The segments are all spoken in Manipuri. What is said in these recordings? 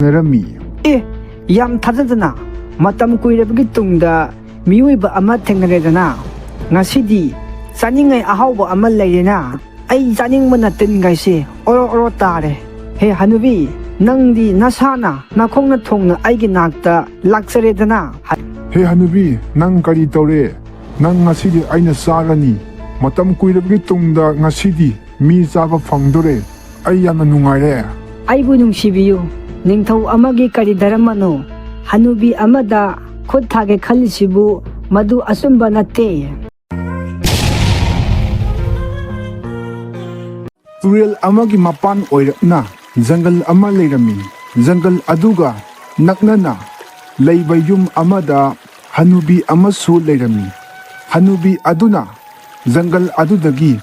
ꯅꯔꯝꯃꯤ ꯌꯥꯝ ꯊꯥꯖꯗꯅ ꯃꯇꯝ ꯀꯨꯏꯔꯕꯒꯤ ꯇꯨꯡꯗ ꯃꯤꯑꯣꯏꯕ ꯑꯃ ꯊꯦꯡꯅꯔꯦꯗꯅ ꯉꯁꯤꯗꯤ ꯆꯥꯅꯤꯡꯉꯥꯏ ꯑꯍꯥꯎꯕ ꯑꯃ ꯂꯩꯔꯦꯅ ꯑꯩ ꯆꯥꯅꯤꯡꯕꯅ ꯇꯤꯟꯒꯥꯏꯁꯦ ꯑꯣꯔꯣ ꯑꯣꯔꯣ ꯇꯥꯔꯦ ꯍꯦ ꯍꯅꯨꯕꯤ ꯅꯪꯗꯤ ꯅꯁꯥꯅ ꯅꯈꯣꯡꯅ ꯊꯣꯡꯅ ꯑꯩꯒꯤ ꯅꯥꯛꯇ ꯂꯥꯛꯆꯔꯦꯗꯅ ꯍꯦ ꯍꯅꯨꯕꯤ ꯅꯪ ꯀꯔꯤ ꯇꯧꯔꯦ ꯅꯪ ꯉꯁꯤꯗꯤ ꯑꯩꯅ ꯆꯥꯔꯅꯤ ꯃꯇꯝ ꯀꯨꯏꯔꯕꯒꯤ ꯇꯨꯡꯗ ꯉꯁꯤꯗꯤ ꯃꯤ ꯆꯥꯕ ꯐꯪꯗꯣꯔꯦ ꯑꯩ ꯌꯥꯝꯅ ꯅꯨꯡꯉꯥꯏꯔꯦ ꯑꯩꯕꯨ ꯅꯨꯡꯁꯤꯕꯤꯌꯨ ꯅꯤꯡꯊꯧ ꯑꯃꯒꯤ ꯀꯔꯤ ꯙꯔꯃꯅꯣ ꯍꯅꯨꯕꯤ ꯑꯃꯗ ꯈꯨꯠ ꯊꯥꯒꯦ ꯈꯜꯂꯤꯁꯤꯕꯨ ꯃꯗꯨ ꯑꯆꯨꯝꯕ ꯅꯠꯇꯦ ꯇꯨꯔꯦꯜ ꯑꯃꯒꯤ ꯃꯄꯥꯟ ꯑꯣꯏꯔꯞꯅ ꯖꯪꯒꯜ ꯑꯃ ꯂꯩꯔꯝꯃꯤ ꯖꯪꯒꯜ ꯑꯗꯨꯒ ꯅꯛꯅꯅ ꯂꯩꯕ ꯌꯨꯝ ꯑꯃꯗ ꯍꯅꯨꯕꯤ ꯑꯃꯁꯨ ꯂꯩꯔꯝꯃꯤ ꯍꯅꯨꯕꯤ ꯑꯗꯨꯅ ꯖꯪꯒꯜ ꯑꯗꯨꯗꯒꯤ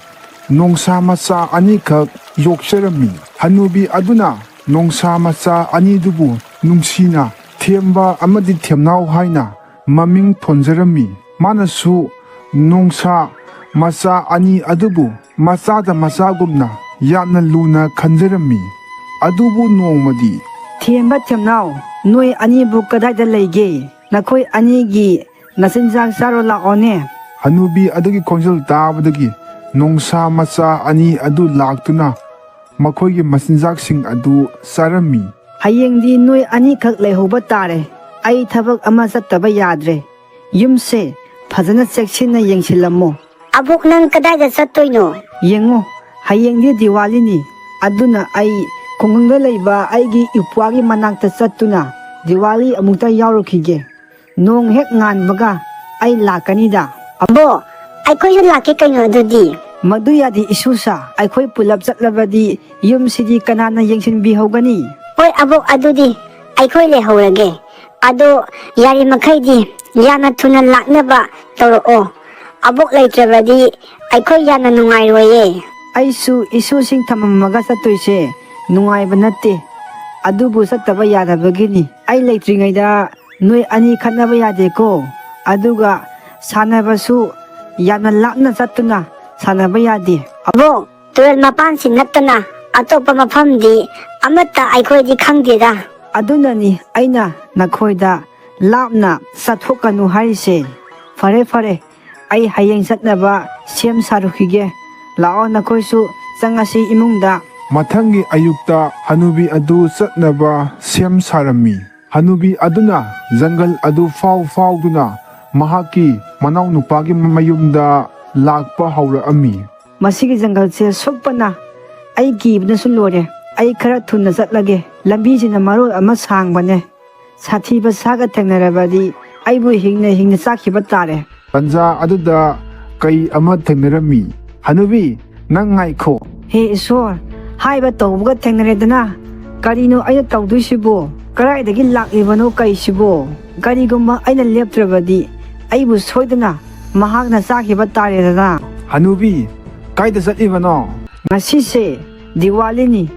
ꯅꯣꯡꯁꯥ ꯃꯆꯥ ꯑꯅꯤꯈꯛ ꯌꯣꯛꯆꯔꯝꯃꯤ ꯍꯅꯨꯕꯤ ꯑꯗꯨꯅ ꯅꯣꯡꯁꯥ ꯃꯆꯥ ꯑꯅꯤꯗꯨꯕꯨ ꯅꯨꯡꯁꯤꯅ ꯊꯦꯝꯕ ꯑꯃꯗꯤ ꯊꯦꯝꯅꯥꯎ ꯍꯥꯏꯅ ꯃꯃꯤꯡ ꯊꯣꯟꯖꯔꯝꯃꯤ ꯃꯥꯅꯁꯨ ꯅꯣꯡꯁꯥ ꯃꯆꯥ ꯑꯅꯤ ꯑꯗꯨꯕꯨ ꯃꯆꯥꯗ ꯃꯆꯥꯒꯨꯝꯅ ꯌꯥꯝꯅ ꯂꯨꯅ ꯈꯟꯖꯔꯝꯃꯤ ꯑꯗꯨꯕꯨ ꯅꯣꯡꯃꯗꯤ ꯊꯦꯝꯕ ꯊꯦꯝꯅꯥꯎ ꯅꯣꯏ ꯑꯅꯤꯕꯨ ꯀꯗꯥꯏꯗ ꯂꯩꯒꯦ ꯅꯈꯣꯏ ꯑꯅꯤꯒꯤ ꯅꯆꯤꯟꯖꯥꯛ ꯆꯥꯔꯣ ꯂꯥꯛꯑꯣꯅꯦ ꯍꯅꯨꯕꯤ ꯑꯗꯨꯒꯤ ꯈꯣꯟꯖꯦꯜ ꯇꯥꯕꯗꯒꯤ ꯅꯣꯡꯁꯥ ꯃꯆꯥ ꯑꯅꯤ ꯑꯗꯨ ꯂꯥꯛꯇꯨꯅ ꯃꯈꯣꯏꯒꯤ ꯃꯆꯤꯟꯖꯥꯛꯁꯤꯡ ꯑꯗꯨ ꯆꯥꯔꯝꯃꯤ ꯍꯌꯦꯡꯗꯤ ꯅꯣꯏ ꯑꯅꯤꯈꯛ ꯂꯩꯍꯧꯕ ꯇꯥꯔꯦ ꯑꯩ ꯊꯕꯛ ꯑꯃ ꯆꯠꯇꯕ ꯌꯥꯗ꯭ꯔꯦ ꯌꯨꯝꯁꯦ ꯐꯖꯅ ꯆꯦꯛꯁꯤꯟꯅ ꯌꯦꯡꯁꯤꯜꯂꯝꯃꯣ ꯑꯕꯣꯛ ꯅꯪ ꯀꯗꯥꯏꯗ ꯆꯠꯇꯣꯏꯅꯣ ꯌꯦꯡꯉꯣ ꯍꯌꯦꯡꯗꯤ ꯗꯤꯋꯥꯂꯤꯅꯤ ꯑꯗꯨꯅ ꯑꯩ ꯈꯨꯡꯒꯪꯗ ꯂꯩꯕ ꯑꯩꯒꯤ ꯏꯄ꯭ꯋꯥꯒꯤ ꯃꯅꯥꯛꯇ ꯆꯠꯇꯨꯅ ꯗꯤꯋꯥꯂꯤ ꯑꯃꯨꯛꯇ ꯌꯥꯎꯔꯨꯈꯤꯒꯦ ꯅꯣꯡ ꯍꯦꯛ ꯉꯥꯟꯕꯒ ꯑꯩ ꯂꯥꯛꯀꯅꯤꯗ ꯑꯕꯣꯛ ꯑꯩꯈꯣꯏꯁꯨ ꯂꯥꯛꯀꯦ ꯀꯩꯅꯣ ꯑꯗꯨꯗꯤ ꯃꯗꯨ ꯌꯥꯗꯦ ꯏꯁꯨꯁꯥ ꯑꯩꯈꯣꯏ ꯄꯨꯂꯞ ꯆꯠꯂꯕꯗꯤ ꯌꯨꯝꯁꯤꯗꯤ ꯀꯅꯥꯅ ꯌꯦꯡꯁꯤꯟꯕꯤꯍꯧꯒꯅꯤ ꯍꯣꯏ ꯑꯕꯣꯛ ꯑꯗꯨꯗꯤ ꯑꯩꯈꯣꯏ ꯂꯩꯍꯧꯔꯒꯦ ꯑꯗꯣ ꯌꯥꯔꯤꯃꯈꯩꯗꯤ ꯌꯥꯝꯅ ꯊꯨꯅ ꯂꯥꯛꯅꯕ ꯇꯧꯔꯛꯑꯣ ꯑꯕꯣꯛ ꯂꯩꯇ꯭ꯔꯕꯗꯤ ꯑꯩꯈꯣꯏ ꯌꯥꯝꯅ ꯅꯨꯡꯉꯥꯏꯔꯣꯏꯌꯦ ꯑꯩꯁꯨ ꯏꯁꯨꯁꯤꯡ ꯊꯝꯃꯝꯃꯒ ꯆꯠꯇꯣꯏꯁꯦ ꯅꯨꯡꯉꯥꯏꯕ ꯅꯠꯇꯦ ꯑꯗꯨꯕꯨ ꯆꯠꯇꯕ ꯌꯥꯗꯕꯒꯤꯅꯤ ꯑꯩ ꯂꯩꯇ꯭ꯔꯤꯉꯩꯗ ꯅꯣꯏ ꯑꯅꯤ ꯈꯠꯅꯕ ꯌꯥꯗꯦꯀꯣ ꯑꯗꯨꯒ ꯁꯥꯟꯅꯕꯁꯨ ꯌꯥꯝꯅ ꯂꯥꯞꯅ ꯆꯠꯇꯨꯅ ꯁꯥꯟꯅꯕ ꯌꯥꯗꯦ ꯑꯕꯣꯛ ꯇꯨꯔꯦꯜ ꯃꯄꯥꯟꯁꯤ ꯅꯠꯇꯅ ꯑꯇꯣꯞꯄ ꯃꯐꯝꯗꯤ ꯑꯃꯠꯇ ꯑꯩꯈꯣꯏꯗꯤ ꯈꯪꯗꯦꯗ ꯑꯗꯨꯅꯅꯤ ꯑꯩꯅ ꯅꯈꯣꯏꯗ ꯂꯥꯞꯅ ꯆꯠꯊꯣꯛꯀꯅꯨ ꯍꯥꯏꯔꯤꯁꯦ ꯐꯔꯦ ꯐꯔꯦ ꯑꯩ ꯍꯌꯦꯡ ꯆꯠꯅꯕ ꯁꯦꯝ ꯁꯥꯔꯨꯈꯤꯒꯦ ꯂꯥꯛꯑꯣ ꯅꯈꯣꯏꯁꯨ ꯆꯪꯉꯁꯤ ꯏꯃꯨꯡꯗ ꯃꯊꯪꯒꯤ ꯑꯌꯨꯛꯇ ꯍꯅꯨꯕꯤ ꯑꯗꯨ ꯆꯠꯅꯕ ꯁꯦꯝ ꯁꯥꯔꯝꯃꯤ ꯍꯅꯨꯕꯤ ꯑꯗꯨꯅ ꯖꯪꯒꯜ ꯑꯗꯨ ꯐꯥꯎꯗꯨꯅ ꯃꯍꯥꯛꯀꯤ ꯃꯅꯥꯎꯅꯨꯄꯥꯒꯤ ꯃꯌꯨꯝꯗ ꯂꯥꯛꯄ ꯍꯧꯔꯛꯑꯝꯃꯤ ꯃꯁꯤꯒꯤ ꯖꯪꯒꯜꯁꯦ ꯁꯨꯛꯄꯅ ꯑꯩ ꯀꯤꯕꯅꯁꯨ ꯂꯣꯏꯔꯦ ꯑꯩ ꯈꯔ ꯊꯨꯅ ꯆꯠꯂꯒꯦ ꯂꯝꯕꯤꯁꯤꯅ ꯃꯔꯣꯜ ꯑꯃ ꯁꯥꯡꯕꯅꯦ ꯁꯥꯊꯤꯕ ꯁꯥꯒ ꯊꯦꯡꯅꯔꯕꯗꯤ ꯑꯩꯕꯨ ꯍꯤꯡꯅ ꯆꯥꯈꯤꯕ ꯇꯥꯔꯦ ꯇꯟꯖꯥ ꯑꯗꯨꯗ ꯀꯩ ꯑꯃ ꯊꯦꯡꯅꯔꯝꯃꯤ ꯍꯅꯨꯕꯤ ꯅꯪ ꯉꯥꯏꯈꯣ ꯍꯦ ꯏꯁꯣꯔ ꯍꯥꯏꯕ ꯇꯧꯕꯒ ꯊꯦꯡꯅꯔꯦꯗꯅ ꯀꯔꯤꯅꯣ ꯑꯩꯅ ꯇꯧꯗꯣꯏꯁꯤꯕꯣ ꯀꯗꯥꯏꯗꯒꯤ ꯂꯥꯛꯂꯤꯕꯅꯣ ꯀꯩꯁꯤꯕꯣ ꯀꯔꯤꯒꯨꯝꯕ ꯑꯩꯅ ꯂꯦꯞꯇ꯭ꯔꯕꯗꯤ ꯑꯩꯕꯨ ꯁꯣꯏꯗꯅ ꯃꯍꯥꯛꯅ ꯆꯥꯈꯤꯕ ꯇꯥꯔꯦꯗꯅ ꯍꯅꯨꯕꯤ ꯀꯥꯏꯗ ꯆꯠꯂꯤꯕꯅꯣ ꯉꯁꯤꯁꯦ ꯗꯤꯋꯥꯂꯤꯅꯤ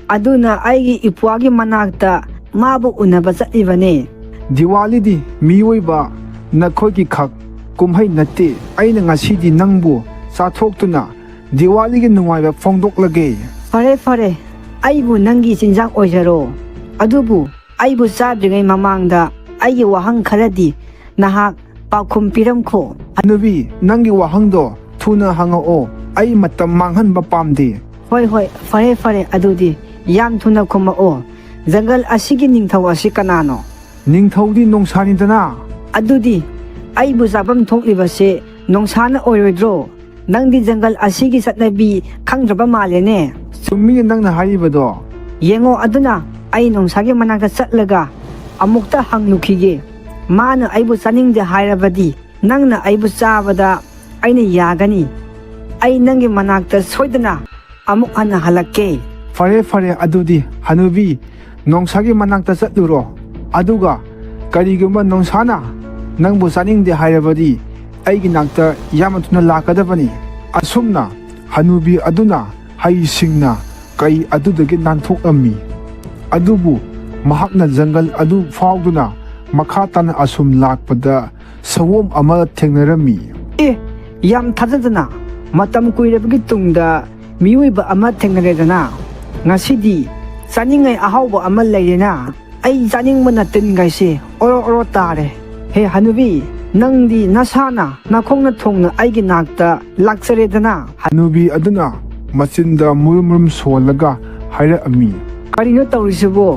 ꯑꯗꯨꯅ ꯑꯩꯒꯤ ꯏꯄ꯭ꯋꯥꯒꯤ ꯃꯅꯥꯛꯇ ꯃꯥꯕꯨ ꯎꯅꯕ ꯆꯠꯂꯤꯕꯅꯦ ꯗꯤꯋꯥꯂꯤꯗꯤ ꯃꯤꯑꯣꯏꯕ ꯅꯈꯣꯏꯒꯤ ꯈꯛ ꯀꯨꯝꯍꯩ ꯅꯠꯇꯦ ꯑꯩꯅ ꯉꯁꯤꯗꯤ ꯅꯪꯕꯨ ꯆꯥꯊꯣꯛꯇꯨꯅ ꯗꯤꯋꯥꯂꯤꯒꯤ ꯅꯨꯡꯉꯥꯏꯕ ꯐꯣꯡꯗꯣꯛꯂꯒꯦ ꯐꯔꯦ ꯐꯔꯦ ꯑꯩꯕꯨ ꯅꯪꯒꯤ ꯆꯤꯟꯖꯥꯛ ꯑꯣꯏꯖꯔꯣ ꯑꯗꯨꯕꯨ ꯑꯩꯕꯨ ꯆꯥꯗ꯭ꯔꯤꯉꯩ ꯃꯃꯥꯡꯗ ꯑꯩꯒꯤ ꯋꯥꯍꯪ ꯈꯔꯗꯤ ꯅꯍꯥꯛ ꯄꯥꯎꯈꯨꯝ ꯄꯤꯔꯝꯈꯣ ꯍꯅꯨꯕꯤ ꯅꯪꯒꯤ ꯋꯥꯍꯪꯗꯣ ꯊꯨꯅ ꯍꯪꯉꯛꯑꯣ ꯑꯩ ꯃꯇꯝ ꯃꯥꯡꯍꯟꯕ ꯄꯥꯝꯗꯦ ꯍꯣꯏ ꯐꯔꯦ ꯐꯔꯦ ꯑꯗꯨꯗꯤ ꯌꯥꯝ ꯊꯨꯅ ꯈꯨꯝꯃꯛꯑꯣ ꯖꯪꯒꯜ ꯑꯁꯤꯒꯤ ꯅꯤꯡꯊꯧ ꯑꯁꯤ ꯀꯅꯥꯅꯣ ꯅꯤꯡꯊꯧꯗꯤ ꯅꯣꯡꯁꯥꯅꯤꯗꯅ ꯑꯗꯨꯗꯤ ꯑꯩꯕꯨ ꯆꯥꯐꯝ ꯊꯣꯛꯂꯤꯕꯁꯦ ꯅꯣꯡꯁꯥꯅ ꯑꯣꯏꯔꯣꯏꯗ꯭ꯔꯣ ꯅꯪꯗꯤ ꯖꯪꯒꯜ ꯑꯁꯤꯒꯤ ꯆꯠꯅꯕꯤ ꯈꯪꯗ꯭ꯔꯕ ꯃꯥꯜꯂꯦꯅꯦ ꯆꯨꯝꯃꯤꯅꯦ ꯅꯪꯅ ꯍꯥꯏꯔꯤꯕꯗꯣ ꯌꯦꯡꯉꯣ ꯑꯗꯨꯅ ꯑꯩ ꯅꯣꯡꯁꯥꯒꯤ ꯃꯅꯥꯛꯇ ꯆꯠꯂꯒ ꯑꯃꯨꯛꯇ ꯍꯪꯂꯨꯈꯤꯒꯦ ꯃꯥꯅ ꯑꯩꯕꯨ ꯆꯥꯅꯤꯡꯗꯦ ꯍꯥꯏꯔꯕꯗꯤ ꯅꯪꯅ ꯑꯩꯕꯨ ꯆꯥꯕꯗ ꯑꯩꯅ ꯌꯥꯒꯅꯤ ꯑꯩ ꯅꯪꯒꯤ ꯃꯅꯥꯛꯇ ꯁꯣꯏꯗꯅ ꯑꯃꯨꯛ ꯍꯟꯅ ꯍꯜꯂꯛꯀꯦ ꯐꯔꯦ ꯑꯗꯨꯗꯤ ꯍꯅꯨꯕꯤ ꯅꯣꯡꯁꯥꯒꯤ ꯃꯅꯥꯛꯇ ꯆꯠꯂꯨꯔꯣ ꯑꯗꯨꯒ ꯀꯔꯤꯒꯨꯝꯕ ꯅꯣꯡꯁꯥꯅ ꯅꯪꯕꯨ ꯆꯥꯅꯤꯡꯗꯦ ꯍꯥꯏꯔꯕꯗꯤ ꯑꯩꯒꯤ ꯅꯥꯛꯇ ꯌꯥꯝꯅ ꯊꯨꯅ ꯂꯥꯛꯀꯗꯕꯅꯤ ꯑꯁꯨꯝꯅ ꯍꯅꯨꯕꯤ ꯑꯗꯨꯅ ꯍꯩꯁꯤꯡꯅ ꯀꯩ ꯑꯗꯨꯗꯒꯤ ꯅꯥꯟꯊꯣꯛꯑꯝꯃꯤ ꯑꯗꯨꯕꯨ ꯃꯍꯥꯛꯅ ꯖꯪꯒꯜ ꯑꯗꯨ ꯐꯥꯎꯗꯨꯅ ꯃꯈꯥ ꯇꯥꯅ ꯑꯁꯨꯝ ꯂꯥꯛꯄꯗ ꯁꯑꯣꯝ ꯑꯃ ꯊꯦꯡꯅꯔꯝꯃꯤ ꯌꯥꯝ ꯊꯥꯖꯗꯅ ꯃꯇꯝ ꯀꯨꯏꯔꯕꯒꯤ ꯇꯨꯡꯗ ꯃꯤꯑꯣꯏꯕ ꯑꯃ ꯊꯦꯡꯅꯔꯦꯗꯅ ꯉꯁꯤꯗꯤ ꯆꯥꯅꯤꯡꯉꯥꯏ ꯑꯍꯥꯎꯕ ꯑꯃ ꯂꯩꯔꯦꯅ ꯑꯩ ꯆꯥꯅꯤꯡꯕꯅ ꯇꯤꯟꯒꯩꯁꯦ ꯑꯣꯔꯣ ꯑꯣꯔꯣ ꯇꯥꯔꯦ꯫ ꯍꯦ ꯍꯅꯨꯕꯤ, ꯅꯪꯗꯤ ꯅꯁꯥꯅ ꯅꯈꯣꯡꯅ ꯊꯣꯡꯅ ꯑꯩꯒꯤ ꯅꯥꯛꯇ ꯂꯥꯛꯆꯔꯦꯗꯅ꯫ ꯍꯅꯨꯕꯤ ꯑꯗꯨꯅ ꯃꯆꯤꯟꯗ murum murum solaga hairꯛꯑꯝꯃꯤ꯫ ꯀꯔꯤꯅꯣ ꯇꯧꯔꯤꯁꯤꯕꯣ?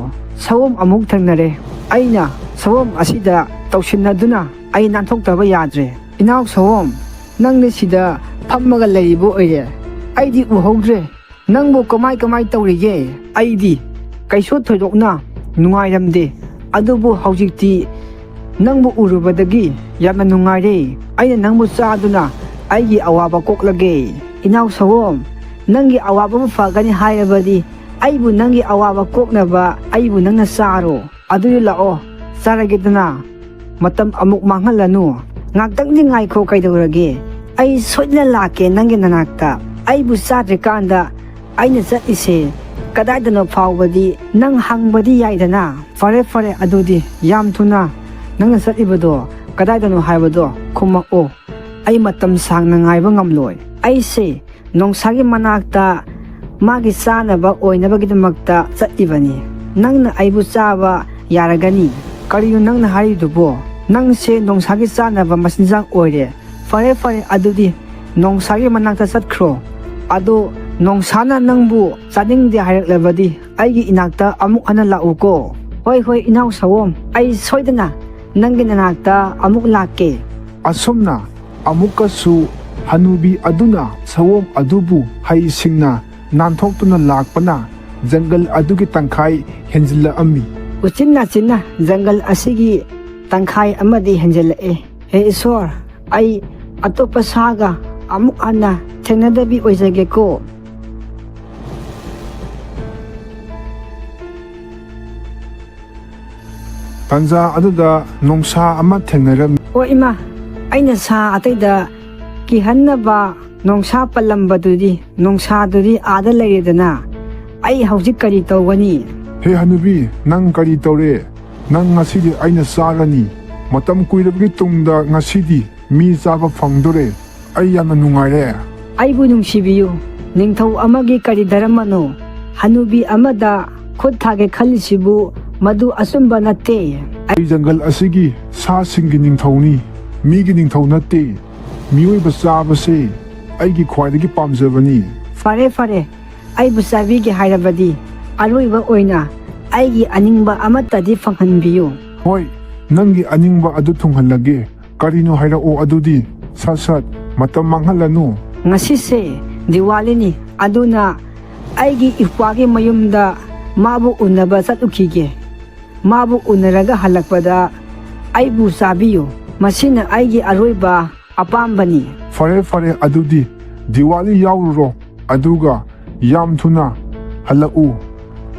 ꯁꯑꯣꯝ ꯑꯃꯨꯛ ꯊꯦꯡꯅꯔꯦ꯫ ꯑꯩꯅ ꯁꯑꯣꯝ ꯑꯁꯤꯗ ꯇꯧꯁꯤꯟꯅꯗꯨꯅ ꯑꯩ ꯅꯥꯟꯊꯣꯛꯇꯕ ꯌꯥꯗ꯭ꯔꯦ꯫ ꯏꯅꯥꯎ ꯁꯑꯣꯝ, ꯅꯪꯗꯤ ꯁꯤꯗ ꯐꯝꯃꯒ ꯂꯩꯔꯤꯕ ꯑꯣꯏꯔꯦ꯫ ꯑꯩꯗꯤ ꯎꯍꯧꯗ꯭ꯔꯦ꯫ ꯅꯪꯕꯨ ꯀꯃꯥꯏ ꯇꯧꯔꯤꯒꯦ? ꯑꯩꯗꯤ ꯀꯩꯁꯨ ꯊꯣꯏꯗꯣꯛꯅ ꯅꯨꯡꯉꯥꯏꯔꯝꯗꯦ, ꯑꯗꯨꯕꯨ ꯍꯧꯖꯤꯛꯇꯤ ꯅꯪꯕꯨ ꯎꯔꯨꯕꯗꯒꯤ ꯌꯥꯝꯅ ꯅꯨꯡꯉꯥꯏꯔꯦ꯫ ꯑꯩꯅ ꯅꯪꯕꯨ ꯆꯥꯗꯨꯅ ꯑꯩꯒꯤ ꯑꯋꯥꯕ ꯀꯣꯛꯂꯒꯦ꯫ ꯏꯅꯥꯎ ꯁꯑꯣꯝ, ꯅꯪꯒꯤ ꯑꯋꯥꯕꯕꯨ ꯐꯒꯅꯤ ꯍꯥꯏꯔꯕꯗꯤ ꯑꯩꯕꯨ ꯅꯪꯒꯤ ꯑꯋꯥꯕ ꯀꯣꯛꯅꯕ ꯑꯩꯕꯨ ꯅꯪꯅ ꯆꯥꯔꯣ꯫ ꯑꯗꯨꯗꯤ ꯂꯥꯛꯑꯣ, ꯆꯥꯔꯒꯦꯗꯅ꯫ ꯃꯇꯝ ꯑꯃꯨꯛ ꯃꯥꯡꯍꯜꯂꯅꯨ꯫ ꯉꯥꯛꯇꯪꯗꯤ ꯉꯥꯏꯈꯣ, ꯀꯩꯗꯧꯔꯒꯦ? ꯑꯩ ꯁꯣꯏꯗꯅ ꯂꯥꯛꯀꯦ ꯅꯪꯒꯤ ꯅꯅꯥꯛꯇ꯫ ꯑꯩꯕꯨ ꯆꯥꯗ꯭ꯔꯤꯀꯥꯟꯗ ꯑꯩꯅ ꯆꯠꯂꯤꯁꯦ ꯀꯗꯥꯏꯗꯅꯣ ꯐꯥꯎꯕꯗꯤ ꯅꯪ ꯍꯪꯕꯗꯤ ꯌꯥꯏꯗꯅ꯫ ꯐꯔꯦ ꯑꯗꯨꯗꯤ ꯌꯥꯝ ꯊꯨꯅ ꯅꯪꯅ ꯆꯠꯂꯤꯕꯗꯣ ꯀꯗꯥꯏꯗꯅꯣ ꯍꯥꯏꯕꯗꯣ ꯈꯨꯝꯃꯛꯑꯣ꯫ ꯑꯩ ꯃꯇꯝ ꯁꯥꯡꯅ ꯉꯥꯏꯕ ꯉꯝꯂꯣꯏ꯫ ꯑꯩꯁꯦ ꯅꯣꯡꯁꯥꯒꯤ ꯃꯅꯥꯛꯇ ꯃꯥꯒꯤ ꯆꯥꯅꯕ ꯑꯣꯏꯅꯕꯒꯤꯗꯃꯛꯇ ꯆꯠꯂꯤꯕꯅꯤ꯫ ꯅꯪꯅ ꯑꯩꯕꯨ ꯆꯥꯕ ꯌꯥꯔꯒꯅꯤ꯫ ꯀꯔꯤꯅꯣ ꯅꯪꯅ ꯍꯥꯏꯔꯤꯗꯨꯕꯣ? ꯅꯪꯁꯦ ꯅꯣꯡꯁꯥꯒꯤ ꯆꯥꯅꯕ ꯃꯆꯤꯟꯖꯥꯛ ꯑꯣꯏꯔꯦ꯫ ꯐꯔꯦ ꯑꯗꯨꯗꯤ ꯅꯣꯡꯁꯥꯒꯤ ꯃꯅꯥꯛꯇ ꯆꯠꯈ꯭ꯔꯣ꯫ ꯑꯗꯣ ꯅꯣꯡꯁꯥꯅ ꯅꯪꯕꯨ ꯆꯥꯅꯤꯡꯗꯦ ꯍꯥꯏꯔꯛꯂꯕꯗꯤ ꯑꯩꯒꯤ ꯏꯅꯥꯛꯇ ꯑꯃꯨꯛ ꯍꯟꯅ ꯂꯥꯛꯎꯀꯣ꯫ ꯍꯣꯏ ꯏꯅꯥꯎ ꯁꯑꯣꯝ, ꯑꯩ ꯁꯣꯏꯗꯅ ꯅꯪꯒꯤ ꯅꯅꯥꯛꯇ ꯑꯃꯨꯛ ꯂꯥꯛꯀꯦ꯫ ꯑꯁꯨꯝꯅ ꯑꯃꯨꯛꯀꯁꯨ ꯍꯅꯨꯕꯤ ꯑꯗꯨꯅ ꯁꯑꯣꯝ ꯑꯗꯨꯕꯨ ꯍꯩꯁꯤꯡꯅ ꯅꯥꯟꯊꯣꯛꯇꯨꯅ ꯂꯥꯛꯄꯅ ꯖꯪꯒꯜ ꯑꯗꯨꯒꯤ ꯇꯪꯈꯥꯏ ꯍꯦꯟꯖꯤꯜꯂꯛꯑꯝꯃꯤ꯫ ꯎꯆꯤꯟ ꯅꯥꯆꯤꯟꯅ ꯖꯪꯒꯜ ꯑꯁꯤꯒꯤ ꯇꯪꯈꯥꯏ ꯑꯃꯗꯤ ꯍꯦꯟꯖꯜꯂꯛꯑꯦ꯫ ꯍꯦ ꯏꯁꯣꯔ, ꯑꯩ ꯑꯇꯣꯞꯄ ꯁꯥꯒ ꯑꯃꯨꯛ ꯍꯟꯅ ꯊꯦꯡꯅꯗꯕꯤ ꯑꯣꯏꯖꯒꯦꯀꯣ꯫ ꯇꯥꯟꯖꯥ ꯑꯗꯨꯗ ꯅꯣꯡꯁꯥ ꯑꯃ ꯊꯦꯡꯅꯔꯝꯃꯤ꯫ ꯑꯣ ꯏꯃꯥ, ꯑꯩꯅ ꯁꯥ ꯑꯇꯩꯗ ꯀꯤꯍꯟꯅꯕ ꯅꯣꯡꯁꯥ ꯄꯜꯂꯝꯕꯗꯨꯗꯤ ꯅꯣꯡꯁꯥꯗꯨꯗꯤ ꯑꯥꯗ ꯂꯩꯔꯦꯗꯅ꯫ ꯑꯩ ꯍꯧꯖꯤꯛ ꯀꯔꯤ ꯇꯧꯒꯅꯤ? ꯍꯦ ꯍꯅꯨꯕꯤ, ꯅꯪ ꯀꯔꯤ ꯇꯧꯔꯦ? ꯅꯪ ꯉꯁꯤꯗꯤ ꯑꯩꯅ ꯆꯥꯔꯅꯤ꯫ ꯃꯇꯝ ꯀꯨꯏꯔꯕꯒꯤ ꯇꯨꯡꯗ ꯉꯁꯤꯗꯤ ꯃꯤ ꯆꯥꯕ ꯐꯪꯗꯣꯔꯦ꯫ ꯑꯩ ꯌꯥꯝꯅ ꯅꯨꯡꯉꯥꯏꯔꯦ꯫ ꯑꯩꯕꯨ ꯅꯨꯡꯁꯤꯕꯤꯌꯨ꯫ ꯅꯤꯡꯊꯧ ꯑꯃꯒꯤ ꯀꯔꯤ ꯙꯔꯃꯅꯣ? ꯍꯅꯨꯕꯤ ꯑꯃꯗ ꯈꯨꯠ ꯊꯥꯒꯦ ꯈꯜꯂꯤꯁꯤꯕꯨ ꯃꯗꯨ ꯑꯆꯨꯝꯕ ꯅꯠꯇꯦ꯫ ꯑꯩ ꯖꯪꯒꯜ ꯑꯁꯤꯒꯤ ꯁꯥꯁꯤꯡꯒꯤ ꯅꯤꯡꯊꯧꯅꯤ, ꯃꯤꯒꯤ ꯅꯤꯡꯊꯧ ꯅꯠꯇꯦ꯫ ꯃꯤꯑꯣꯏꯕ ꯆꯥꯕꯁꯦ ꯑꯩꯒꯤ ꯈ꯭ꯋꯥꯏꯗꯒꯤ ꯄꯥꯝꯖꯕꯅꯤ꯫ ꯐꯔꯦ, ꯑꯩꯕꯨ ꯆꯥꯕꯤꯒꯦ ꯍꯥꯏꯔꯕꯗꯤ ꯑꯔꯣꯏꯕ ꯑꯣꯏꯅ ꯑꯩꯒꯤ ꯑꯅꯤꯡꯕ ꯑꯃꯠꯇꯗꯤ ꯐꯪꯍꯟꯕꯤꯌꯨ꯫ ꯍꯣꯏ, ꯅꯪꯒꯤ ꯑꯅꯤꯡꯕ ꯑꯗꯨ ꯊꯨꯡꯍꯜꯂꯒꯦ꯫ ꯀꯔꯤꯅꯣ ꯍꯥꯏꯔꯛꯑꯣ ꯑꯗꯨꯗꯤ꯫ ꯁꯠ ꯃꯇꯝ ꯃꯥꯡꯍꯜꯂꯅꯨ꯫ ꯉꯁꯤꯁꯦ ꯗꯤꯋꯥꯂꯤꯅꯤ, ꯑꯗꯨꯅ ꯑꯩꯒꯤ ꯏꯄ꯭ꯋꯥꯒꯤ ꯃꯌꯨꯝꯗ ꯃꯥꯕꯨ ꯎꯅꯕ ꯆꯠꯂꯨꯈꯤꯒꯦ꯫ ꯃꯥꯕꯨ ꯎꯅꯔꯒ ꯍꯜꯂꯛꯄꯗ ꯑꯩꯕꯨ ꯆꯥꯕꯤꯌꯨ꯫ ꯃꯁꯤꯅ ꯑꯩꯒꯤ ꯑꯔꯣꯏꯕ ꯑꯄꯥꯝꯕꯅꯤ꯫ ꯐꯔꯦ ꯑꯗꯨꯗꯤ ꯗꯤꯋꯥꯂꯤ ꯌꯥꯎꯔꯨꯔꯣ, ꯑꯗꯨꯒ ꯌꯥꯝ ꯊꯨꯅ ꯍꯜꯂꯛꯎ꯫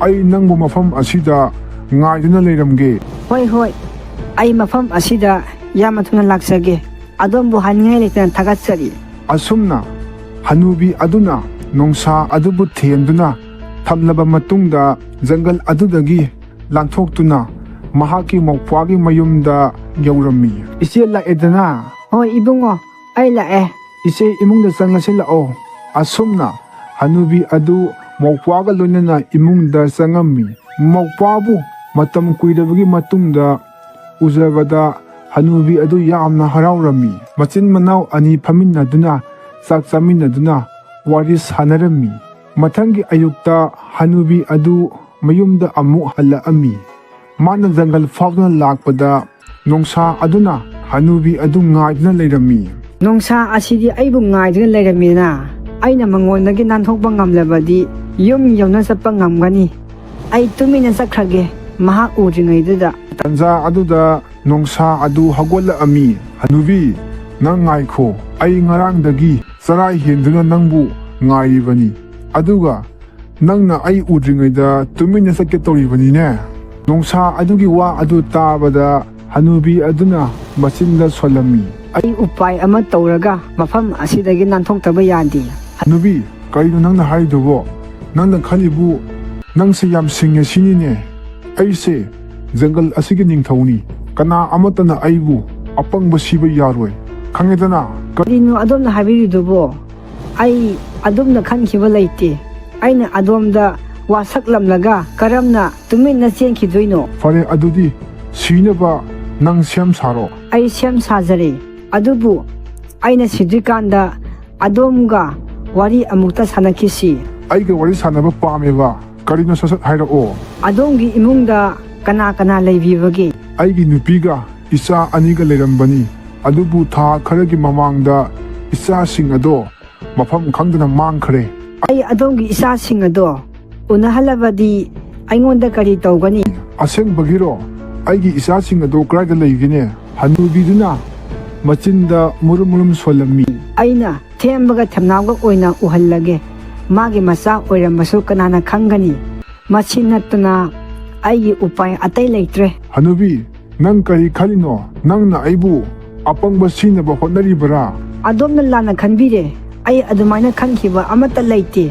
ꯑꯩ ꯅꯪꯕꯨ ꯃꯐꯝ ꯑꯁꯤꯗ ꯉꯥꯏꯗꯨꯅ ꯂꯩꯔꯝꯒꯦ꯫ ꯍꯣꯏ, ꯑꯩ ꯃꯐꯝ ꯑꯁꯤꯗ ꯌꯥꯝꯅ ꯊꯨꯅ ꯂꯥꯛꯆꯒꯦ꯫ ꯑꯗꯣꯝꯕꯨ ꯍꯥꯏꯅꯤꯡꯉꯥꯏ ꯂꯩꯇꯅ ꯊꯥꯒꯠꯆꯔꯤ꯫ ꯑꯁꯨꯝꯅ ꯍꯅꯨꯕꯤ ꯑꯗꯨꯅ ꯅꯣꯡꯁꯥ ꯑꯗꯨꯕꯨ ꯊꯦꯝꯗꯨꯅ ꯊꯝꯂꯕ ꯃꯇꯨꯡꯗ ꯖꯪꯒꯜ ꯑꯗꯨꯗꯒꯤ ꯂꯥꯟꯊꯣꯛꯇꯨꯅ ꯃꯍꯥꯛꯀꯤ ꯃꯧꯄ꯭ꯋꯥꯒꯤ ꯃꯌꯨꯝꯗ ꯌꯧꯔꯝꯃꯤ꯫ ꯏꯆꯦ ꯂꯥꯛꯑꯦꯗꯅ? ꯍꯣꯏ ꯏꯕꯨꯡꯉꯣ, ꯑꯩ ꯂꯥꯛꯑꯦ꯫ ꯏꯆꯦ,ꯏꯃꯨꯡꯗ ꯆꯪꯉꯁꯤ ꯂꯥꯛꯑꯣ꯫ ꯑꯁꯨꯝꯅ ꯍꯅꯨꯕꯤ ꯑꯗꯨ ꯃꯧꯄ꯭ꯋꯥꯒ ꯂꯣꯏꯅꯅ ꯏꯃꯨꯡꯗ ꯆꯪꯉꯝꯃꯤ꯫ ꯃꯧꯄ꯭ꯋꯥꯕꯨ ꯃꯇꯝ ꯀꯨꯏꯔꯕꯒꯤ ꯃꯇꯨꯡꯗ ꯎꯖꯕꯗ ꯍꯅꯨꯕꯤ ꯑꯗꯨ ꯌꯥꯝꯅ ꯍꯔꯥꯎꯔꯝꯃꯤ꯫ ꯃꯆꯤꯟ ꯃꯅꯥꯎ ꯑꯅꯤ ꯐꯝꯃꯤꯟꯅꯗꯨꯅ ꯆꯥꯛ ꯆꯥꯃꯤꯟꯅꯗꯨꯅ ꯋꯥꯔꯤ ꯁꯥꯅꯔꯝꯃꯤ꯫ ꯃꯊꯪꯒꯤ ꯑꯌꯨꯛꯇ ꯍꯅꯨꯕꯤ ꯑꯗꯨ ꯃꯌꯨꯝꯗ ꯑꯃꯨꯛ ꯍꯜꯂꯛꯑꯝꯃꯤ꯫ ꯃꯥꯅ ꯖꯪꯒꯜ ꯐꯥꯎꯗꯨꯅ ꯂꯥꯛꯄꯗ ꯅꯣꯡꯁꯥ ꯑꯗꯨꯅ ꯍꯅꯨꯕꯤ ꯑꯗꯨ ꯉꯥꯏꯗꯨꯅ ꯂꯩꯔꯝꯃꯤ꯫ ꯅꯣꯡꯁꯥ ꯑꯁꯤꯗꯤ ꯑꯩꯕꯨ ꯉꯥꯏꯗꯨꯅ ꯂꯩꯔꯝꯃꯤꯅ ꯑꯩꯅ ꯃꯉꯣꯟꯗꯒꯤ ꯅꯥꯟꯊꯣꯛꯄ ꯉꯝꯂꯕꯗꯤ ꯌꯨꯝ ꯌꯧꯅ ꯆꯠꯄ ꯉꯝꯒꯅꯤ꯫ ꯑꯩ ꯇꯨꯃꯤꯟꯅ ꯆꯠꯈ꯭ꯔꯒꯦ ꯃꯍꯥꯛ ꯎꯗ꯭ꯔꯤꯉꯩꯗꯨꯗ꯫ ꯇꯥꯟꯖꯥ ꯑꯗꯨꯗ ꯅꯣꯡꯁꯥ ꯑꯗꯨ ꯍꯧꯒꯠꯂꯛꯑꯝꯃꯤ꯫ ꯍꯅꯨꯕꯤ, ꯅꯪ ꯉꯥꯏꯈꯣ꯫ ꯑꯩ ꯉꯔꯥꯡꯗꯒꯤ ꯆꯔꯥ ꯍꯦꯟꯗꯨꯅ ꯅꯪꯕꯨ ꯉꯥꯏꯔꯤꯕꯅꯤ, ꯑꯗꯨꯒ ꯅꯪꯅ ꯑꯩ ꯎꯗ꯭ꯔꯤꯉꯩꯗ ꯇꯨꯃꯤꯟꯅ ꯆꯠꯀꯦ ꯇꯧꯔꯤꯕꯅꯤꯅꯦ꯫ ꯅꯣꯡꯁꯥ ꯑꯗꯨꯒꯤ ꯋꯥ ꯑꯗꯨ ꯇꯥꯕꯗ ꯍꯅꯨꯕꯤ ꯑꯗꯨꯅ ꯃꯆꯤꯟꯗ ꯁꯣꯜꯂꯝꯃꯤ꯫ ꯑꯩ ꯎꯄꯥꯏ ꯑꯃ ꯇꯧꯔꯒ ꯃꯐꯝ ꯑꯁꯤꯗꯒꯤ ꯅꯥꯟꯊꯣꯛꯇꯕ ꯌꯥꯗꯦ꯫ ꯍꯅꯨꯕꯤ, ꯀꯔꯤꯅꯣ ꯅꯪꯅ ꯍꯥꯏꯔꯤꯗꯨꯕꯣ? ꯅꯪꯅ ꯈꯜꯂꯤꯕꯨ ꯅꯪꯁꯦ ꯌꯥꯝ ꯁꯤꯡꯉꯦ ꯁꯤꯅꯤꯅꯦ? ꯑꯩꯁꯦ ꯖꯪꯒꯜ ꯑꯁꯤꯒꯤ ꯅꯤꯡꯊꯧꯅꯤ꯫ ꯀꯅꯥ ꯑꯃꯠꯇꯅ ꯑꯩꯕꯨ ꯑꯄꯪꯕ ꯁꯤꯕ ꯌꯥꯔꯣꯏ, ꯈꯪꯉꯦꯗꯅ? ꯀꯔꯤꯅꯣ ꯑꯗꯣꯝꯅ ꯍꯥꯏꯕꯤꯔꯤꯗꯨꯕꯣ? ꯑꯩ ꯑꯗꯨꯝꯅ ꯈꯟꯈꯤꯕ ꯂꯩꯇꯦ꯫ ꯑꯩꯅ ꯑꯗꯣꯝꯗ ꯋꯥꯁꯛꯂꯝꯂꯒ ꯀꯔꯝꯅ ꯇꯨꯃꯤꯟꯅ ꯆꯦꯟꯈꯤꯗꯣꯏꯅꯣ? ꯐꯔꯦ ꯑꯗꯨꯗꯤ ꯁꯤꯅꯕ ꯅꯪ ꯁꯦꯝ ꯁꯥꯔꯣ. ꯑꯩ ꯁꯦꯝ ꯁꯥꯖꯔꯦ. ꯑꯗꯨꯕꯨ ꯑꯩꯅ ꯁꯤꯗ꯭ꯔꯤꯀꯥꯟꯗ ꯑꯗꯣꯝꯒ ꯋꯥꯔꯤ ꯑꯃꯨꯛꯇ ꯁꯥꯟꯅꯈꯤꯁꯤ. ꯑꯩꯒ ꯋꯥꯔꯤ ꯁꯥꯟꯅꯕ ꯄꯥꯝꯃꯦꯕ. ꯀꯔꯤꯅꯣ ꯁꯠ ꯍꯥꯏꯔꯛꯑꯣ. ꯑꯗꯣꯝꯒꯤ ꯏꯃꯨꯡꯗ ꯀꯅꯥ ꯀꯅꯥ ꯂꯩꯕꯤꯕꯒꯦ? ꯑꯩꯒꯤ ꯅꯨꯄꯤꯒ ꯏꯆꯥ 2ꯒ ꯂꯩꯔꯝꯕꯅꯤ. ꯑꯗꯨꯕꯨ ꯊꯥ ꯈꯔꯒꯤ ꯃꯃꯥꯡꯗ ꯏꯆꯥꯁꯤꯡ ꯑꯗꯣ ꯃꯐꯝ ꯈꯪꯗꯅ ꯃꯥꯡꯈ꯭ꯔꯦ. ꯑꯩ ꯑꯗꯣꯝꯒꯤ ꯏꯆꯥꯁꯤꯡ ꯑꯗꯣ ꯎꯅꯍꯜꯂꯕꯗꯤ ꯑꯩꯉꯣꯟda ꯀꯔꯤ ꯇꯧꯒꯅꯤ? ꯑꯁꯦꯡꯕꯒꯤꯔꯣ? ꯑꯩꯒꯤ ꯏꯆꯥꯁꯤꯡ ꯑꯗꯣ ꯀꯗꯥꯏꯗ ꯂꯩꯒꯦꯅꯦ? ꯍꯅꯨꯕꯤꯗꯨꯅ ꯃꯆꯤꯟꯗ ꯃꯨꯔꯨꯝ ꯁꯣꯜꯂꯝꯃꯤ. ꯑꯩꯅ ꯊꯦꯝꯕꯒ ꯊꯦꯝꯅꯥꯎꯒ ꯑꯣꯏꯅ ꯎꯍꯜꯂꯒꯦ. ꯃꯥꯒꯤ ꯃꯆꯥ ꯑꯣꯏꯔꯝꯕꯁꯨ ꯀꯅꯥꯅ ꯈꯪꯒꯅꯤ? ꯃꯁꯤ ꯅꯠꯇꯅ ꯑꯩꯒꯤ ꯎꯄꯥꯏ ꯑꯇꯩ ꯂꯩꯇ꯭ꯔꯦ. ꯍꯅꯨꯕꯤ, ꯅꯪ ꯀꯔꯤ ꯈꯜꯂꯤꯅꯣ? ꯅꯪꯅ ꯑꯩꯕꯨ ꯑꯄꯪꯕ ꯁꯤꯅꯕ ꯍꯣꯠꯅꯔꯤꯕꯔꯥ? ꯑꯗꯣꯝꯅ ꯂꯥꯟꯅ ꯈꯟꯕꯤꯔꯦ. ꯑꯩ ꯑꯗꯨꯃꯥꯏꯅ ꯈꯟꯈꯤꯕ ꯑꯃꯠꯇ ꯂꯩꯇꯦ.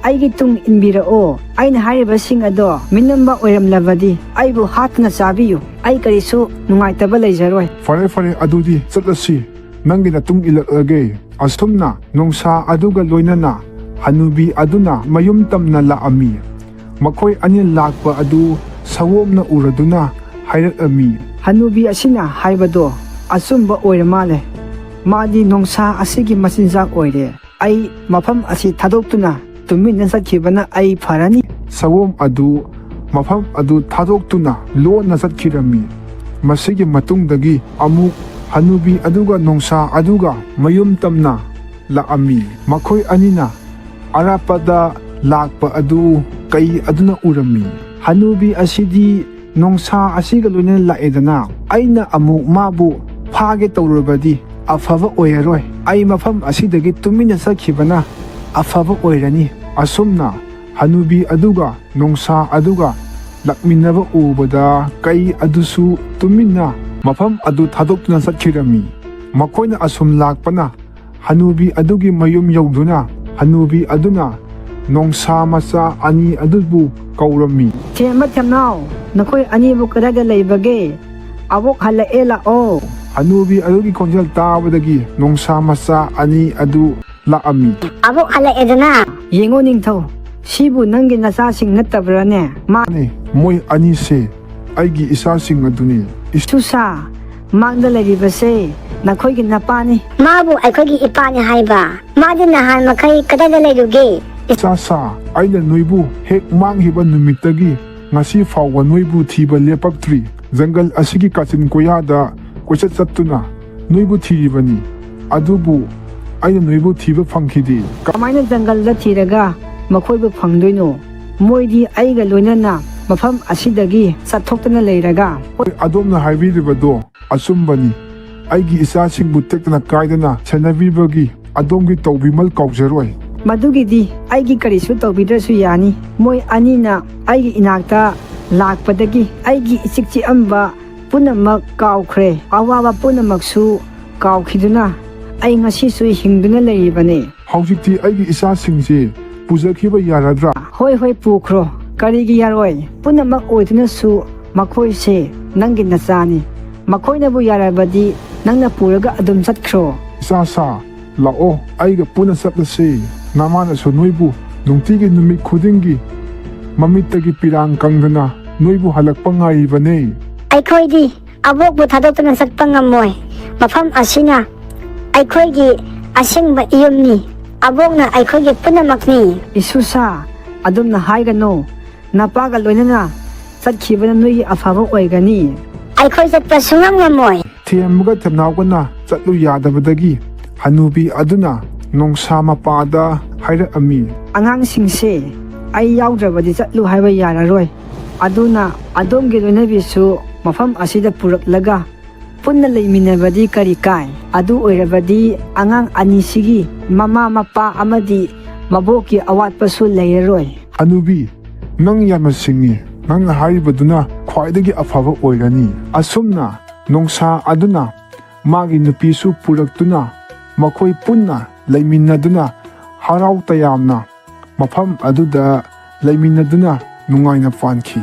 ꯑꯩꯒꯤ ꯇꯨꯡ ꯏꯟꯕꯤꯔꯛꯑꯣ. ꯑꯩꯅ ꯍꯥꯏꯔꯤꯕꯁꯤꯡ ꯑꯗꯣ ꯃꯤꯅꯝꯕ ꯑꯣꯏꯔꯝꯂꯕꯗꯤ ꯑꯩꯕꯨ ꯍꯥꯠꯇꯨꯅ ꯆꯥꯕꯤꯌꯨ. ꯑꯩ ꯀꯔꯤꯁꯨ ꯅꯨꯡꯉꯥꯏꯇꯕ ꯂꯩꯖꯔꯣꯏ. ꯐꯔꯦ ꯑꯗꯨꯗꯤ ꯆꯠꯂꯁꯤ. ꯅꯪꯒꯤ ꯃꯇꯨꯡ ꯏꯜꯂꯛꯑꯒꯦ. ꯑꯁꯨꯝꯅ ꯅꯣꯡꯁꯥ ꯑꯗꯨꯒ ꯂꯣꯏꯅꯅ ꯍꯅꯨꯕꯤ ꯑꯗꯨꯅ ꯃꯌꯨꯝ ꯇꯝꯅ ꯂꯥꯛꯑꯝꯃꯤ. ꯃꯈꯣꯏ ꯑꯅꯤ ꯂꯥꯛꯄ ꯑꯗꯨ ꯁꯑꯣꯝꯅ ꯎꯔꯗꯨꯅ ꯍꯥꯏꯔꯛꯑꯝꯃꯤ. ꯍꯅꯨꯕꯤ ꯑꯁꯤꯅ ꯍꯥꯏꯕꯗꯣ ꯑꯆꯨꯝꯕ ꯑꯣꯏꯔ ꯃꯥꯜꯂꯦ. ꯃꯥꯗꯤ ꯅꯣꯡꯁꯥ ꯑꯁꯤꯒꯤ ꯃꯆꯤꯟꯖꯥꯛ ꯑꯣꯏꯔꯦ. ꯑꯩ ꯃꯐꯝ ꯑꯁꯤ ꯊꯥꯗꯣꯛꯇꯨꯅ ꯇꯨꯃꯤꯟꯅ ꯆꯠꯈꯤꯕꯅ ꯑꯩ ꯐꯔꯅꯤ. ꯁꯑꯣꯝ ꯑꯗꯨ ꯃꯐꯝ ꯑꯗꯨ ꯊꯥꯗꯣꯛꯇꯨꯅ ꯂꯣꯟꯅ ꯆꯠꯈꯤꯔꯝꯃꯤ. ꯃꯁꯤꯒꯤ ꯃꯇꯨꯡꯗꯒꯤ ꯑꯃꯨꯛ ꯍꯅꯨꯕꯤ ꯑꯗꯨꯒ ꯅꯣꯡꯁꯥ ꯑꯗꯨꯒ ꯃꯌꯨꯝ ꯇꯝꯅ ꯂꯥꯛꯑꯝꯃꯤ. ꯃꯈꯣꯏ ꯑꯅꯤꯅ ꯑꯔꯥꯞꯄꯗ ꯂꯥꯛꯄ ꯑꯗꯨ ꯀꯩ ꯑꯗꯨꯅ ꯎꯔꯝꯃꯤ. ꯍꯅꯨꯕꯤ ꯑꯁꯤꯗꯤ ꯅꯣꯡꯁꯥ ꯑꯁꯤꯒ ꯂꯣꯏꯅꯅ ꯂꯥꯛꯑꯦꯗꯅ. ꯑꯩꯅ ꯑꯃꯨꯛ ꯃꯥꯕꯨ ꯐꯥꯒꯦ ꯇꯧꯔꯨꯔꯕꯗꯤ ꯑꯐꯕ ꯑꯣꯏꯔꯔꯣই. ꯑꯩ ꯃꯐꯝ ꯑꯁꯤꯗꯒꯤ ꯇꯨꯃꯤꯟꯅ ꯆꯠꯈꯤꯕꯅ ꯑꯐꯕ ꯑꯣꯏꯔꯅꯤ. ꯑꯁꯨꯝꯅ ꯍꯅꯨꯕꯤ ꯑꯗꯨꯒ ꯅꯣꯡꯁꯥ ꯑꯗꯨꯒ ꯂꯥꯛꯃꯤꯟꯅꯕ ꯎꯕꯗ ꯀꯩ ꯑꯗꯨꯁꯨ ꯇꯨꯃꯤꯟꯅ ꯃꯐꯝ ꯑꯗꯨ ꯊꯥꯗꯣꯛꯇꯨꯅ ꯆꯠꯈꯤꯔꯝꯃꯤ. ꯃꯈꯣꯏꯅ ꯑꯁꯨꯝ ꯂꯥꯛꯄꯅ ꯍꯅꯨꯕꯤ ꯑꯗꯨꯒꯤ ꯃꯌꯨꯝ ꯌꯧꯗꯨꯅ ꯍꯅꯨꯕꯤ ꯑꯗꯨꯅ ꯅꯣꯡꯁꯥ ꯃꯆꯥ 2 ꯑꯗꯨꯕꯨ ꯀꯧꯔꯝꯃꯤ. ꯊꯦꯝꯕ ꯊꯦꯝꯅꯥꯎ, ꯅꯈꯣꯏ ꯑꯅꯤꯕꯨ ꯀꯗꯥꯏꯗ ꯂꯩꯕꯒꯦ? ꯑꯕꯣꯛ ꯍꯜꯂꯛꯑꯦ, ꯂꯥꯛꯑꯣ. ꯍꯅꯨꯕꯤ ꯑꯗꯨꯒꯤ ꯈꯣꯟꯖꯦꯜ ꯇꯥꯕꯗꯒꯤ ꯅꯣꯡꯁꯥ ꯃꯆꯥ 2 ꯑꯗꯨ ꯂꯥꯛꯑꯝꯃꯤ. ꯑꯕꯣꯛ ꯍꯜꯂꯛꯑꯦꯗꯅ. ꯌꯦꯡꯉꯣ ꯅꯤꯡꯊꯧ, ꯁꯤꯕꯨ ꯅꯪꯒꯤ ꯅꯆꯥꯁꯤꯡ ꯅꯠꯇꯕ꯭ꯔꯥꯅꯦ? ꯃꯥꯅꯦ, ꯃꯣꯏ ꯑꯅꯤꯁꯦ ꯑꯩꯒꯤ ꯏꯆꯥꯁꯤꯡ ꯑꯗꯨꯅꯤ. ꯁꯨꯁꯥ, ꯃꯥꯡꯗ ꯂꯩꯔꯤꯕꯁꯦ ꯅꯈꯣꯏꯒꯤ ꯅꯄꯥꯅꯤ. ꯃꯥꯕꯨ ꯑꯩꯈꯣꯏꯒꯤ ꯏꯄꯥꯅꯤ ꯍꯥꯏꯕ. ꯃꯥꯗꯤ ꯅꯍꯥꯟ ꯃꯈꯩ ꯀꯗꯥꯏꯗ ꯂꯩꯔꯨꯒꯦ? ꯏꯆꯥꯁꯥ, ꯑꯩꯅ ꯅꯣꯏꯕꯨ ꯍꯦꯛ ꯃꯥꯡꯈꯤꯕ ꯅꯨꯃꯤꯠꯇꯒꯤ ꯉꯁꯤ ꯐꯥꯎꯕ ꯅꯣꯏꯕꯨ ꯊꯤꯕ ꯂꯦꯞꯄꯛꯇ꯭ꯔꯤ. ꯖꯪꯒꯜ ꯑꯁꯤꯒꯤ ꯀꯥꯆꯤꯟ ꯀꯣꯌꯥꯗ ꯀꯣꯏꯆꯠ ꯆꯠꯇꯨꯅ ꯅꯣꯏꯕꯨ ꯊꯤꯔꯤꯕꯅꯤ. ꯑꯗꯨꯕꯨ ꯑꯩꯅ ꯅꯣꯏꯕꯨ ꯊꯤꯕ ꯐꯪꯈꯤꯗꯦ. ꯀꯃꯥꯏꯅ ꯖꯪꯒꯜꯗ ꯊꯤꯔꯒ ꯃꯈꯣꯏꯕꯨ ꯐꯪꯗꯣꯏꯅꯣ? ꯃꯣꯏꯗꯤ ꯑꯩꯒ ꯂꯣꯏꯅꯅ ꯃꯐꯝ ꯑꯁꯤꯗꯒꯤ ꯆꯠꯊꯣꯛꯇꯨꯅ ꯂꯩꯔꯒ. ꯑꯗꯣꯝꯅ ꯍꯥꯏꯕꯤꯔꯤꯕꯗꯣ ꯑꯆꯨꯝꯕꯅꯤ. ꯑꯩꯒꯤ ꯏꯆꯥꯁꯤꯡꯕꯨ ꯇꯦꯛꯇꯅ ꯀꯥꯏꯗꯅ ꯁꯦꯟꯅꯕꯤꯕꯒꯤ ꯑꯗꯣꯝꯒꯤ ꯇꯧꯕꯤꯃꯜ ꯀꯥꯎꯖꯔꯣꯏ. ꯃꯗꯨꯒꯤꯗꯤ ꯑꯩꯒꯤ ꯀꯔꯤꯁꯨ ꯇꯧꯕꯤꯗ꯭ꯔꯁꯨ ꯌꯥꯅꯤ. ꯃꯣꯏ ꯑꯅꯤꯅ ꯑꯩꯒꯤ ꯏꯅꯥꯛꯇ ꯂꯥꯛꯄꯗꯒꯤ ꯑꯩꯒꯤ ꯏꯆꯤꯛ ꯆꯤꯛꯑꯝꯕ ꯄꯨꯝꯅꯃꯛ ꯀꯥꯎꯈ꯭ꯔꯦ. ꯑꯋꯥꯕ ꯄꯨꯝꯅꯃꯛꯁꯨ ꯀꯥꯎꯈꯤꯗꯨꯅ ꯑꯩ ꯉꯁꯤꯁꯨ ꯍꯤꯡꯗꯨꯅ ꯂꯩꯔꯤꯕꯅꯤ. ꯍꯧꯖꯤꯛꯇꯤ ꯑꯩꯒꯤ ꯏꯆꯥꯁꯤꯡꯁꯦ ꯄꯨꯖꯈꯤꯕ ꯌꯥꯔꯗ꯭ꯔꯥ? ꯍꯣꯏ ꯄꯨꯈ꯭ꯔꯣ. ꯀꯔꯤꯒꯤ ꯌꯥꯔꯣꯏ? ꯄꯨꯝꯅꯃꯛ ꯑꯣꯏꯗꯨꯅꯁꯨ ꯃꯈꯣꯏꯁꯦ ꯅꯪꯒꯤ ꯅꯆꯥꯅꯤ. ꯃꯈꯣꯏꯅꯕꯨ ꯌꯥꯔꯕꯗꯤ ꯅꯪꯅ ꯄꯨꯔꯒ ꯑꯗꯨꯝ ꯆꯠꯈ꯭ꯔꯣ. ꯏꯆꯥꯁꯥ, ꯂꯥꯛꯑꯣ, ꯑꯩꯒ ꯄꯨꯟꯅ ꯆꯠꯂꯁꯤ. ꯅꯃꯥꯅꯁꯨ ꯅꯣꯏꯕꯨ ꯅꯨꯡꯇꯤꯒꯤ ꯅꯨꯃꯤꯠ ꯈꯨꯗꯤꯡꯒꯤ ꯃꯃꯤꯠꯇꯒꯤ ꯄꯤꯔꯥꯡ ꯀꯪꯗꯅ ꯅꯣꯏꯕꯨ ꯍꯜꯂꯛꯄ ꯉꯥꯏꯔꯤꯕꯅꯦ. ꯑꯩꯈꯣꯏꯗꯤ ꯑꯕꯣꯛꯄꯨ ꯊꯥꯗꯣꯛꯇꯨꯅ ꯆꯠꯄ ꯉꯝꯃꯣꯏ. ꯃꯐꯝ ꯑꯁꯤꯅ ꯑꯩꯈꯣꯏꯒꯤ ꯑꯁꯦꯡꯕ ꯌꯨꯝꯅꯤ. ꯑꯕꯣꯛꯅ ꯑꯩꯈꯣꯏꯒꯤ ꯄꯨꯝꯅꯃꯛꯅꯤ. ꯏꯁꯨꯁꯥ, ꯑꯗꯨꯝꯅ ꯍꯥꯏꯒꯅꯨ. ꯅꯄꯥꯒ ꯂꯣꯏꯅꯅ ꯆꯠꯈꯤꯕꯅ ꯅꯣꯏꯒꯤ ꯑꯐꯕ ꯑꯣꯏꯒꯅꯤ. ꯑꯩꯈꯣꯏ ꯆꯠꯄ ꯁꯨꯡꯉꯝ ꯉꯝꯃꯣꯏ. ꯊꯦꯝꯕꯒ ꯊꯦꯝꯅꯥꯎꯒꯅ ꯆꯠꯂꯨ ꯌꯥꯗꯕꯗꯒꯤ ꯍꯅꯨꯕꯤ ꯑꯗꯨꯅ ꯅꯣꯡꯁꯥ ꯃꯄꯥꯗ ꯍꯥꯏꯔꯛꯑꯝꯃꯤ. ꯑꯉꯥꯡꯁꯤꯡꯁꯦ ꯑꯩ ꯌꯥꯎꯗ꯭ꯔꯕꯗꯤ ꯆꯠꯂꯨ ꯍꯥꯏꯕ ꯌꯥꯔꯔꯣꯏ. ꯑꯗꯨꯅ ꯑꯗꯣꯝꯒꯤ ꯂꯣꯏꯅꯕꯤꯁꯨ ꯃꯐꯝ ꯑꯁꯤꯗ ꯄꯨꯔꯛꯂꯒ ꯄꯨꯟꯅ ꯂꯩꯃꯤꯟꯅꯕꯗꯤ ꯀꯔꯤ ꯀꯥꯏ? ꯑꯗꯨ ꯑꯣꯏꯔꯕꯗꯤ ꯑꯉꯥꯡ ꯑꯅꯤꯁꯤꯒꯤ ꯃꯃꯥ ꯃꯄꯥ ꯑꯃꯗꯤ ꯃꯕꯣꯛꯀꯤ ꯑꯋꯥꯠꯄꯁꯨ ꯂꯩꯔꯔꯣꯏ. ꯍꯅꯨꯕꯤ, ꯅꯪ ꯌꯥꯝꯅ ꯁꯤꯡꯉꯤ. ꯅꯪꯅ ꯍꯥꯏꯔꯤꯕꯗꯨꯅ ꯈ꯭ꯋꯥꯏꯗꯒꯤ ꯑꯐꯕ ꯑꯣꯏꯔꯅꯤ. ꯑꯁꯨꯝꯅ ꯅꯣꯡꯁꯥ ꯑꯗꯨꯅ ꯃꯥꯒꯤ ꯅꯨꯄꯤꯁꯨ ꯄꯨꯔꯛꯇꯨꯅ ꯃꯈꯣꯏ ꯄꯨꯟꯅ ꯂꯩꯃꯤꯟꯅꯗꯨꯅ ꯍꯔꯥꯎ ꯇꯌꯥꯝꯅ ꯃꯐꯝ ꯑꯗꯨꯗ ꯂꯩꯃꯤꯟꯅꯗꯨꯅ ꯅꯨꯡꯉꯥꯏꯅ ꯄꯥꯟꯈꯤ.